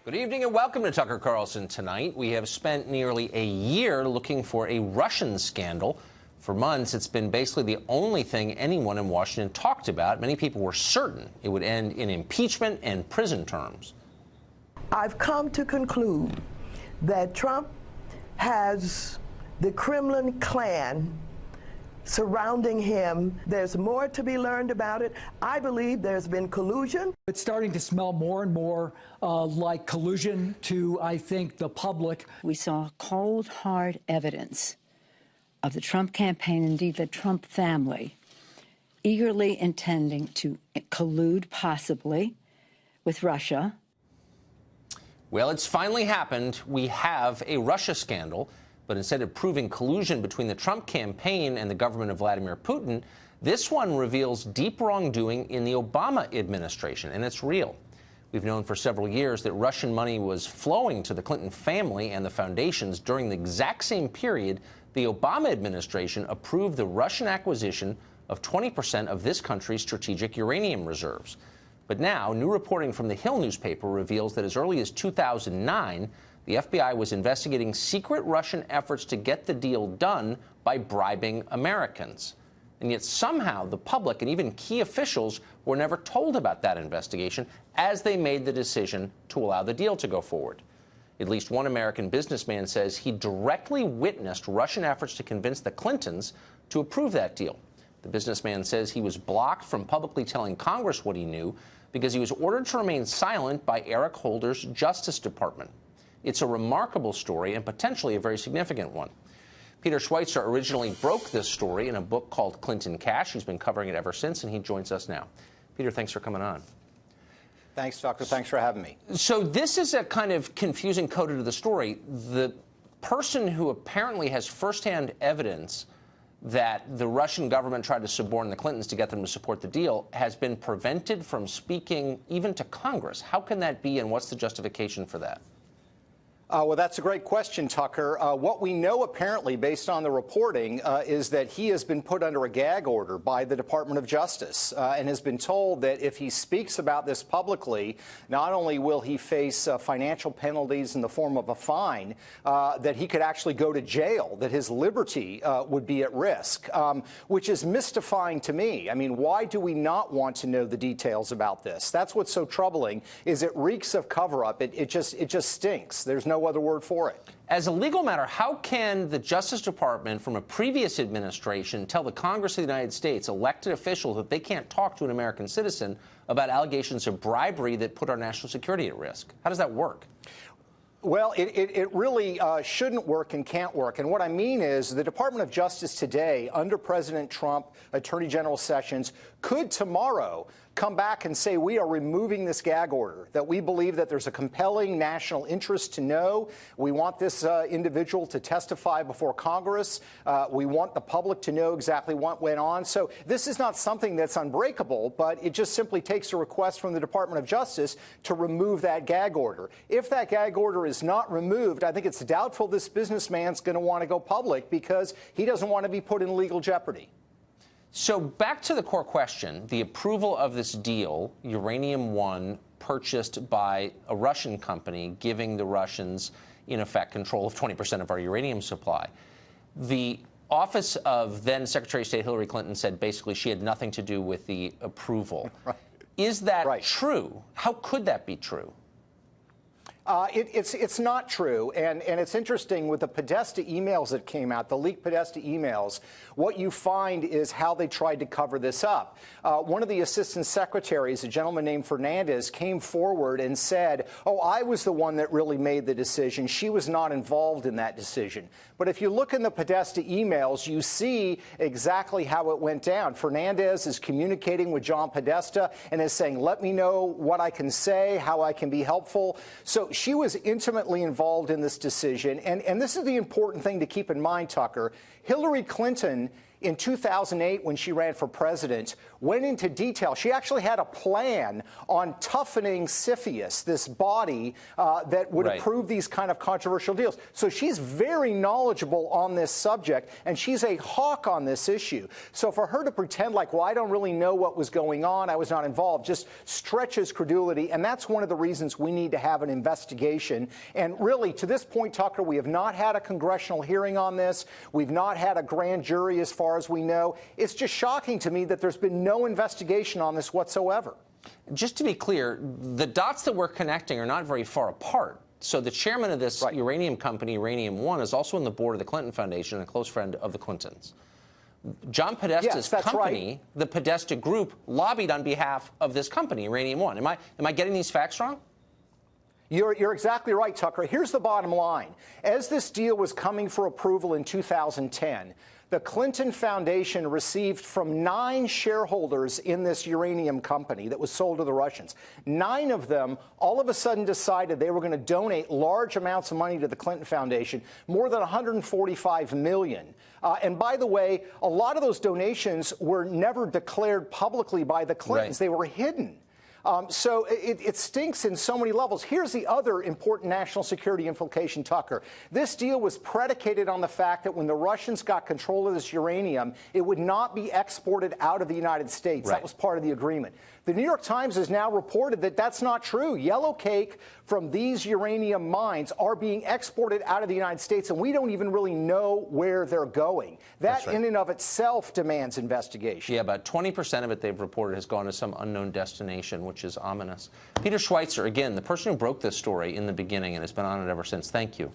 Good evening and welcome to Tucker Carlson Tonight. We have spent nearly a year looking for a Russian scandal. For months, it's been basically the only thing anyone in Washington talked about. Many people were certain it would end in impeachment and prison terms. I've come to conclude that Trump has the Kremlin clan surrounding him. There's more to be learned about it. I believe there's been collusion. It's starting to smell more and more like collusion to, I think, the public. We saw cold, hard evidence of the Trump campaign, indeed the Trump family, eagerly intending to collude possibly with Russia. Well, it's finally happened. We have a Russia scandal. But instead of proving collusion between the Trump campaign and the government of Vladimir Putin, this one reveals deep wrongdoing in the Obama administration, and it's real. We've known for several years that Russian money was flowing to the Clinton family and the foundations during the exact same period the Obama administration approved the Russian acquisition of 20% of this country's strategic uranium reserves. But now, new reporting from the Hill newspaper reveals that as early as 2009, the FBI was investigating secret Russian efforts to get the deal done by bribing Americans. And yet somehow the public and even key officials were never told about that investigation as they made the decision to allow the deal to go forward. At least one American businessman says he directly witnessed Russian efforts to convince the Clintons to approve that deal. The businessman says he was blocked from publicly telling Congress what he knew because he was ordered to remain silent by Eric Holder's Justice Department. It's a remarkable story and potentially a very significant one. Peter Schweitzer originally broke this story in a book called Clinton Cash. He's been covering it ever since, and he joins us now. Peter, thanks for coming on. Thanks, Tucker. Thanks for having me. So this is a kind of confusing coda to the story. The person who apparently has firsthand evidence that the Russian government tried to suborn the Clintons to get them to support the deal has been prevented from speaking even to Congress. How can that be, and what's the justification for that? Well, that's a great question, Tucker. What we know, apparently, based on the reporting, is that he has been put under a gag order by the Department of Justice and has been told that if he speaks about this publicly, not only will he face financial penalties in the form of a fine, that he could actually go to jail, that his liberty would be at risk, which is mystifying to me. I mean, why do we not want to know the details about this? That's what's so troubling, is it reeks of cover-up. It just stinks. There's no other word for it. As a legal matter, how can the Justice Department from a previous administration tell the Congress of the United States, elected officials, that they can't talk to an American citizen about allegations of bribery that put our national security at risk? How does that work? Well, it really shouldn't work and can't work. And what I mean is the Department of Justice today, under President Trump, Attorney General Sessions, could tomorrow come back and say we are removing this gag order, that we believe that there's a compelling national interest to know. We want this individual to testify before Congress. We want the public to know exactly what went on. So this is not something that's unbreakable, but it just simply takes a request from the Department of Justice to remove that gag order. If that gag order is not removed, I think it's doubtful this businessman's going to want to go public because he doesn't want to be put in legal jeopardy. So back to the core question, the approval of this deal, Uranium One, purchased by a Russian company, giving the Russians, in effect, control of 20% of our uranium supply. The office of then Secretary of State Hillary Clinton said basically she had nothing to do with the approval. Right. Is that right. true? How could that be true? It's not true, and it's interesting with the Podesta emails that came out, the leaked Podesta emails, what you find is how they tried to cover this up. One of the assistant secretaries, a gentleman named Fernandez, came forward and said, oh, I was the one that really made the decision. She was not involved in that decision. But if you look in the Podesta emails, you see exactly how it went down. Fernandez is communicating with John Podesta and is saying, let me know what I can say, how I can be helpful. So she was intimately involved in this decision. And this is the important thing to keep in mind, Tucker. Hillary Clinton in 2008, when she ran for president, went into detail. She actually had a plan on toughening CFIUS, this body that would approve these kind of controversial deals. So she's very knowledgeable on this subject, and she's a hawk on this issue. So for her to pretend like, well, I don't really know what was going on, I was not involved, just stretches credulity. And that's one of the reasons we need to have an investigation. And really, to this point, Tucker, we have not had a congressional hearing on this. We've not had a grand jury as far as we know. It's just shocking to me that there's been no investigation on this whatsoever. Just to be clear, the dots that we're connecting are not very far apart. So the chairman of this uranium company, Uranium One, is also on the board of the Clinton Foundation and a close friend of the Clintons. John Podesta's company, the Podesta Group, lobbied on behalf of this company, Uranium One. Am I getting these facts wrong? You're exactly right, Tucker. Here's the bottom line. As this deal was coming for approval in 2010, the Clinton Foundation received from 9 shareholders in this uranium company that was sold to the Russians. 9 of them all of a sudden decided they were going to donate large amounts of money to the Clinton Foundation, more than $145 million. And by the way, a lot of those donations were never declared publicly by the Clintons. They were hidden. So it stinks in so many levels. Here's the other important national security implication, Tucker. This deal was predicated on the fact that when the Russians got control of this uranium, it would not be exported out of the United States. That was part of the agreement. The New York Times has now reported that that's not true. Yellow cake from these uranium mines are being exported out of the United States, and we don't even really know where they're going. That in and of itself demands investigation. Yeah, about 20% of it, they've reported, has gone to some unknown destination, which is ominous. Peter Schweitzer, again, the person who broke this story in the beginning and has been on it ever since. Thank you.